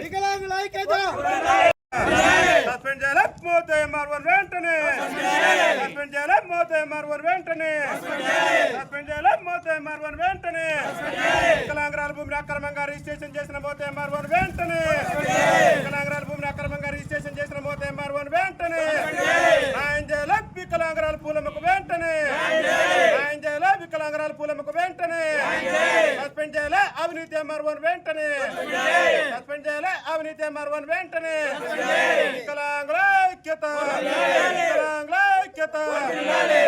వికలాంగుల ఐక్యత సస్పెండ్ చేయాలి మోతే మార్వన్ వెంటనే సస్పెండ్ చేయాలి మోతే మార్వన్ వెంటనే సస్పెండ్ చేయాలి మోతే మార్వన్ వెంటనే వికలాంగుల భూమిని అక్రమంగా రిజిస్ట్రేషన్ చేసిన మోతే మార్వన్ వెంటనే వికలాంగుల భూమిని అక్రమంగా రిజిస్ట్రేషన్ చేసిన మోతే మార్వన్ వెంటనే న్యాయం చేయాలి వికలాంగుల పూలమ్మకు వెంటనే న్యాయం చేయాలి వికలాంగుల పూలమ్మకు వెంటనే సస్పెండ్ చేయాలి అవినీతి మార్వన్ వెంటనే సస్పెండ్ చేయాలి అవినీతి మార్వన్ వెంటనే వికలాంగుల ఐక్యత వికలాంగుల ఐక్యత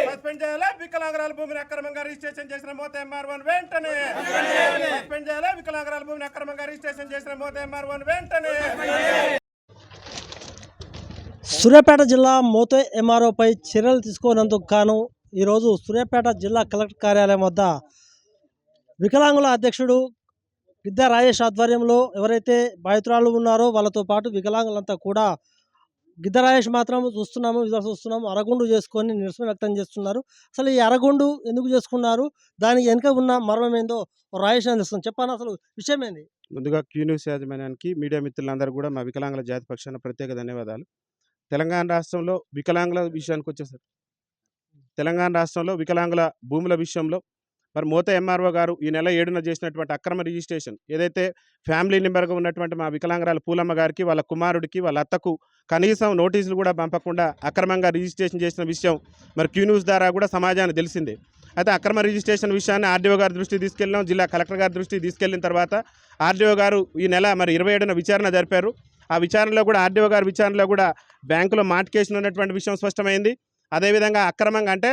సస్పెండ్ చేయాలి వికలాంగుల భూమిని అక్రమంగా రిజిస్ట్రేషన్ చేసిన మోతే మార్వన్ వెంటనే సస్పెండ్ చేయాలి వికలాంగుల భూమిని అక్రమంగా రిజిస్ట్రేషన్ చేసిన మోతే మార్వన్ వెంటనే సూర్యాపేట జిల్లా మోతే ఎంఆర్ఓపై చర్యలు తీసుకోనందుకు గాను ఈరోజు సూర్యాపేట జిల్లా కలెక్టర్ కార్యాలయం వద్ద వికలాంగుల అధ్యక్షుడు గిద్దా రాజేష్ ఆధ్వర్యంలో ఎవరైతే బాధితురాలు ఉన్నారో వాళ్ళతో పాటు వికలాంగులంతా కూడా గిద్దా రాజేష్ మాత్రం చూస్తున్నాము అరగుండు చేసుకొని నిరసన వ్యక్తం చేస్తున్నారు. అసలు ఈ అరగుండు ఎందుకు చేసుకున్నారు, దానికి వెనుక ఉన్న మర్మం ఏందో రాజేష్ అని తెలుస్తుంది. చెప్పాను అసలు విషయం ఏంది? ముందుగా క్యూ న్యూస్ యాజమాన్యానికి మీడియా మిత్రులందరూ కూడా మా వికలాంగుల జాతి పక్షాన ప్రత్యేక ధన్యవాదాలు. తెలంగాణ రాష్ట్రంలో వికలాంగుల విషయానికి వచ్చేసరికి తెలంగాణ రాష్ట్రంలో వికలాంగుల భూముల విషయంలో మరి మోతే ఎంఆర్ఓ గారు ఈ నెల 7న చేసినటువంటి అక్రమ రిజిస్ట్రేషన్ ఏదైతే ఫ్యామిలీ మెంబర్గా ఉన్నటువంటి మా వికలాంగురాల పూలమ్మ గారికి వాళ్ళ కుమారుడికి వాళ్ళ అత్తకు కనీసం నోటీసులు కూడా పంపకుండా అక్రమంగా రిజిస్ట్రేషన్ చేసిన విషయం మరి క్యూ న్యూస్ ద్వారా కూడా సమాజానికి తెలిసిందే. అయితే అక్రమ రిజిస్ట్రేషన్ విషయాన్ని ఆర్డీఓ గారి దృష్టికి తీసుకెళ్ళినాం, జిల్లా కలెక్టర్ గారి దృష్టికి తీసుకెళ్లిన తర్వాత ఆర్డీఓ గారు ఈ నెల మరి 27న విచారణ జరిపారు. ఆ విచారణలో కూడా ఆర్డీఓ గారి విచారణలో కూడా బ్యాంకులో మార్టికేషన్ ఉన్నటువంటి విషయం స్పష్టమైంది. అదేవిధంగా అక్రమంగా అంటే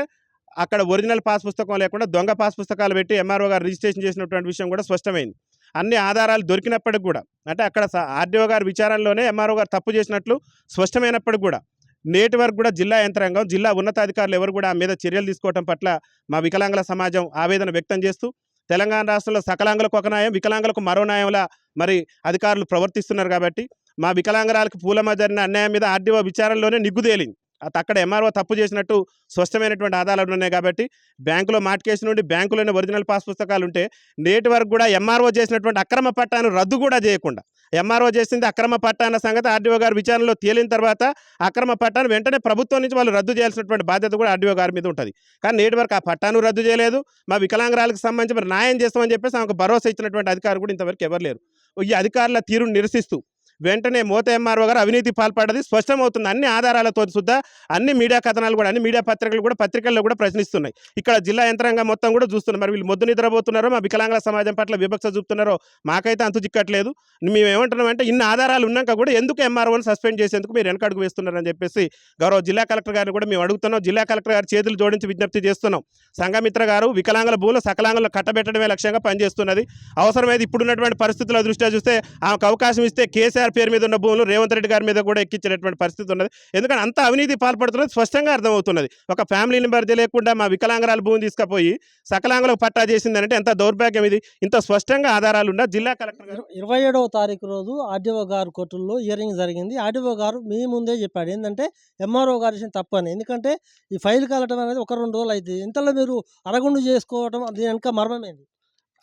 అక్కడ ఒరిజినల్ పాస్ పుస్తకం లేకుండా దొంగ పాస్ పుస్తకాలు పెట్టి ఎంఆర్ఓ గారు రిజిస్ట్రేషన్ చేసినటువంటి విషయం కూడా స్పష్టమైంది. అన్ని ఆధారాలు దొరికినప్పటికి కూడా అంటే అక్కడ ఆర్డీఓ గారి విచారణలోనే ఎంఆర్ఓ గారు తప్పు చేసినట్లు స్పష్టమైనప్పటికి కూడా నేటి వరకు కూడా జిల్లా యంత్రాంగం జిల్లా ఉన్నతాధికారులు ఎవరు కూడా ఆ మీద చర్యలు తీసుకోవడం పట్ల మా వికలాంగుల సమాజం ఆవేదన వ్యక్తం చేస్తూ తెలంగాణ రాష్ట్రంలో సకలాంగులకు ఒక న్యాయం వికలాంగులకు మరో న్యాయంలా మరి అధికారులు ప్రవర్తిస్తున్నారు. కాబట్టి మా వికలాంగురాలకు పూలమ్మ జరిగిన అన్యాయం మీద ఆర్డీఓ విచారణలోనే నిగ్గుదేలింది. అక్కడ ఎంఆర్ఓ తప్పు చేసినట్టు స్పష్టమైనటువంటి ఆధారాలు ఉన్నాయి. కాబట్టి బ్యాంకులో మార్టికేషన్ నుండి బ్యాంకులోనే ఒరిజినల్ పాస్ పుస్తకాలు ఉంటే నేటి వరకు కూడా ఎంఆర్ఓ చేసినటువంటి అక్రమ పట్టాను రద్దు కూడా చేయకుండా ఎంఆర్ఓ చేసింది అక్రమ పట్టా అన్న సంగతి ఆర్డీఓ గారి విచారణలో తేలిన తర్వాత అక్రమ పట్టాను వెంటనే ప్రభుత్వం నుంచి వాళ్ళు రద్దు చేయాల్సినటువంటి బాధ్యత కూడా ఆర్డీఓ గారి మీద ఉంటుంది. కానీ నేటి వరకు ఆ పట్టాను రద్దు చేయలేదు. మా వికలాంగురాలకు సంబంధించి మరి న్యాయం చేస్తామని చెప్పేసి ఆమెకు భరోసా ఇచ్చినటువంటి అధికారులు కూడా ఇంతవరకు ఎవరు లేరు. ఈ అధికారుల తీరును నిరసిస్తూ వెంటనే మోతే ఎంఆర్ఓ గారు అవినీతి పాల్పడ్డది స్పష్టమవుతుంది. అన్ని ఆధారాలతో సుద్దా అన్ని మీడియా కథనాలు కూడా అన్ని మీడియా పత్రికలు కూడా పత్రికల్లో కూడా ప్రశ్నిస్తున్నాయి. ఇక్కడ జిల్లా యంత్రాంగం మొత్తం కూడా చూస్తున్నారు. మరి వీళ్ళు మొద్దు నిద్రపోతున్నారో మా వికలాంగుల సమాజం పట్ల వివక్ష చూపుతున్నారో మాకైతే అంతు చిక్కట్లేదు. మేము ఏమంటున్నామంటే ఇన్ని ఆధారాలు ఉన్నాక కూడా ఎందుకు ఎంఆర్ఓని సస్పెండ్ చేసేందుకు మీరు వెనకడుగు వేస్తున్నారని చెప్పేసి గౌరవ జిల్లా కలెక్టర్ గారిని కూడా మేము అడుగుతున్నాం. జిల్లా కలెక్టర్ గారు చేతులు జోడించి విజ్ఞప్తి చేస్తున్నాం. సంఘమిత్ర గారు వికలాంగుల భూములు సకలాంగులను కట్టబెట్టడమే లక్ష్యంగా పనిచేస్తున్నది. అవసరమైతే ఇప్పుడున్నటువంటి పరిస్థితుల దృష్ట్యా చూస్తే ఆమెకు అవకాశం ఇస్తే కేసీఆర్ పేరు మీద ఉన్న భూములు రేవంత్ రెడ్డి గారి మీద కూడా ఎక్కించేటువంటి పరిస్థితి ఉన్నది. ఎందుకంటే అంత అవినీతి పాల్పడుతున్నది స్పష్టంగా అర్థమవుతున్నది. ఒక ఫ్యామిలీ మెంబర్ తెలియకుండా మా వికలాంగురాల భూమిని తీసుకుపోయి సకలాంగులకు పట్టా చేసిందంటే ఎంత దౌర్భాగ్యం ఇది. ఇంత స్పష్టంగా ఆధారాలు ఉన్న జిల్లా కలెక్టర్ గారు 27వ తారీఖు రోజు ఆర్డీఓ గారు కోర్టుల్లో హియరింగ్ జరిగింది. ఆర్డీఓ గారు మీ ముందే చెప్పాడు ఏంటంటే ఎంఆర్ఓ గారు చేసిన తప్పని. ఎందుకంటే ఈ ఫైల్ కాలటం అనేది 1-2 రోజులు అయితే ఇంతలో మీరు అరగుండు చేసుకోవడం దీని వెనక మర్మం ఏంది?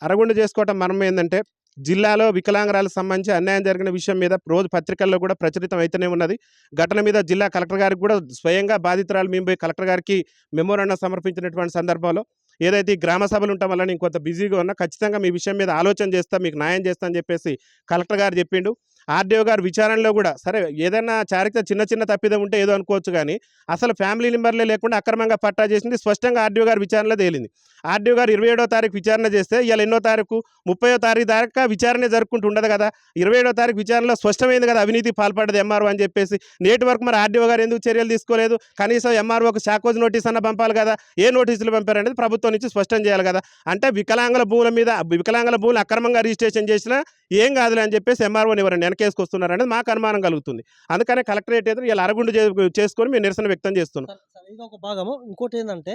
అరగుండు చేసుకోవటం మర్మం ఏంటంటే జిల్లాలో వికలాంగురాలకు సంబంధించి అన్యాయం జరిగిన విషయం మీద రోజు పత్రికల్లో కూడా ప్రచురితం అయితేనే ఉన్నది. ఘటన మీద జిల్లా కలెక్టర్ గారికి కూడా స్వయంగా బాధితురాలు మేము పోయి కలెక్టర్ గారికి మెమోరాండం సమర్పించినటువంటి సందర్భంలో ఏదైతే ఈ గ్రామ సభలు ఉంటాం వల్ల నేను కొంత బిజీగా ఉన్నా ఖచ్చితంగా మీ విషయం మీద ఆలోచన చేస్తా, మీకు న్యాయం చేస్తా అని చెప్పేసి కలెక్టర్ గారు చెప్పిండు. ఆర్డీఓ గారు విచారణలో కూడా సరే ఏదైనా చారిత్ర చిన్న తప్పిదం ఉంటే ఏదో అనుకోవచ్చు, కానీ అసలు ఫ్యామిలీ మెంబర్లే లేకుండా అక్రమంగా పట్టా చేసింది స్పష్టంగా ఆర్డీఓ గారు విచారణలో తేలింది. ఆర్డీఓ గారు 27వ తారీఖు విచారణ చేస్తే ఇవాళ ఎన్నో తారీఖు 30వ తారీఖు దాకా విచారణ జరుపుకుంటూ ఉండదు కదా. 27వ తారీఖు విచారణలో స్పష్టమైంది కదా అవినీతి పాల్పడ్డది ఎంఆర్ఓ అని చెప్పేసి. నేటి వరకు మరి ఆర్డీఓ గారు ఎందుకు చర్యలు తీసుకోలేదు? కనీసం ఎంఆర్ఓకు షాకోజ్ నోటీస్ అన్న పంపాలి కదా. ఏ నోటీసులు పంపారనేది ప్రభుత్వం నుంచి స్పష్టం చేయాలి కదా. అంటే వికలాంగుల భూములు అక్రమంగా రిజిస్ట్రేషన్ చేసినా ఏం కాదులే అని చెప్పేసి ఎంఆర్ఓని ఎవరైనా వెనకేసుకొస్తున్నారు అనేది మాకు అనుమానం కలుగుతుంది. అందుకనే కలెక్టరేట్ ఎదురు ఇలా అరగుండు చేసుకొని మేము నిరసన వ్యక్తం చేస్తున్నాం. ఇది ఒక భాగము. ఇంకోటి ఏంటంటే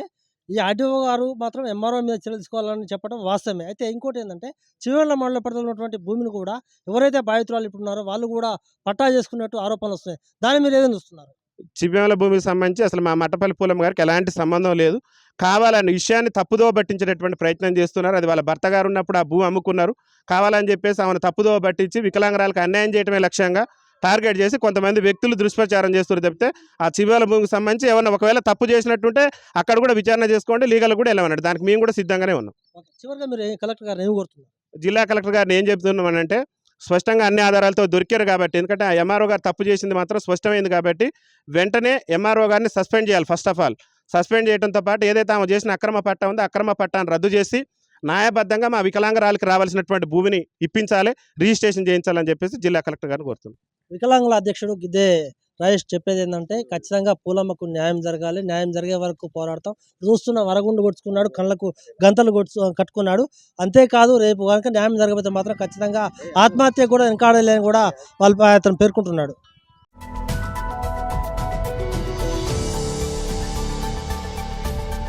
ఈ ఆర్డీఓ గారు మాత్రం ఎంఆర్ఓ మీద చర్యలు తీసుకోవాలని చెప్పడం వాస్తవమే. అయితే ఇంకోటి ఏంటంటే చివరిలో మండల పరిధిలో ఉన్నటువంటి భూమిని కూడా ఎవరైతే బాధితురాలు ఇప్పుడు ఉన్నారో వాళ్ళు కూడా పట్టా చేసుకున్నట్టు ఆరోపణలు వస్తున్నాయి. దాన్ని మీరు ఏదైనా చూస్తున్నారు? చివ్వేమల భూమికి సంబంధించి అసలు మా మట్టపల్లి పూలమ్మ గారికి ఎలాంటి సంబంధం లేదు. కావాలని విషయాన్ని తప్పుదోవ పట్టించేటటువంటి ప్రయత్నం చేస్తున్నారు. అది వాళ్ళ భర్త గారు ఉన్నప్పుడు ఆ భూమి అమ్ముకున్నారు. కావాలని చెప్పేసి ఆమెను తప్పుదోవ పట్టించి వికలాంగురాలకు అన్యాయం చేయడమే లక్ష్యంగా టార్గెట్ చేసి కొంతమంది వ్యక్తులు దుష్ప్రచారం చేస్తున్నారు తప్పితే ఆ చివ్వేమల భూమికి సంబంధించి ఏమన్నా ఒకవేళ తప్పు చేసినట్టుంటే అక్కడ కూడా విచారణ చేసుకోండి, లీగల్ కూడా వెళ్ళమన్నాడు. దానికి మేము కూడా సిద్ధంగానే ఉన్నాం. చివరిగా మీరు కలెక్టర్ గారు ఏమి కోరుతున్నారు? జిల్లా కలెక్టర్ గారిని ఏం చెప్తున్నామనంటే స్పష్టంగా అన్ని ఆధారాలతో దొరికారు కాబట్టి, ఎందుకంటే ఆ ఎంఆర్ఓ గారు తప్పు చేసింది మాత్రం స్పష్టమైంది కాబట్టి వెంటనే ఎంఆర్ఓ గారిని సస్పెండ్ చేయాలి. ఫస్ట్ ఆఫ్ ఆల్ సస్పెండ్ చేయడంతో పాటు ఏదైతే ఆమె చేసిన అక్రమ పట్టా ఉందో అక్రమ పట్టాన్ని రద్దు చేసి న్యాయబద్ధంగా మా వికలాంగరాలకు రావాల్సినటువంటి భూమిని ఇప్పించాలి, రిజిస్ట్రేషన్ చేయించాలని చెప్పేసి జిల్లా కలెక్టర్ గారిని కోరుతున్నాం. వికలాంగుల అధ్యక్షుడు గిద్దే రాజేష్ చెప్పేది ఏంటంటే ఖచ్చితంగా పూలమ్మకు న్యాయం జరగాలి, న్యాయం జరిగే వరకు పోరాడతాం. చూస్తున్న వరగుండు కొట్టుకున్నాడు, కళ్ళకు గంతలు కట్టుకున్నాడు. అంతేకాదు రేపు కనుక న్యాయం జరగకపోతే మాత్రం ఖచ్చితంగా ఆత్మహత్య కూడా వెనకాడలేని కూడా అతను పేర్కొంటున్నాడు.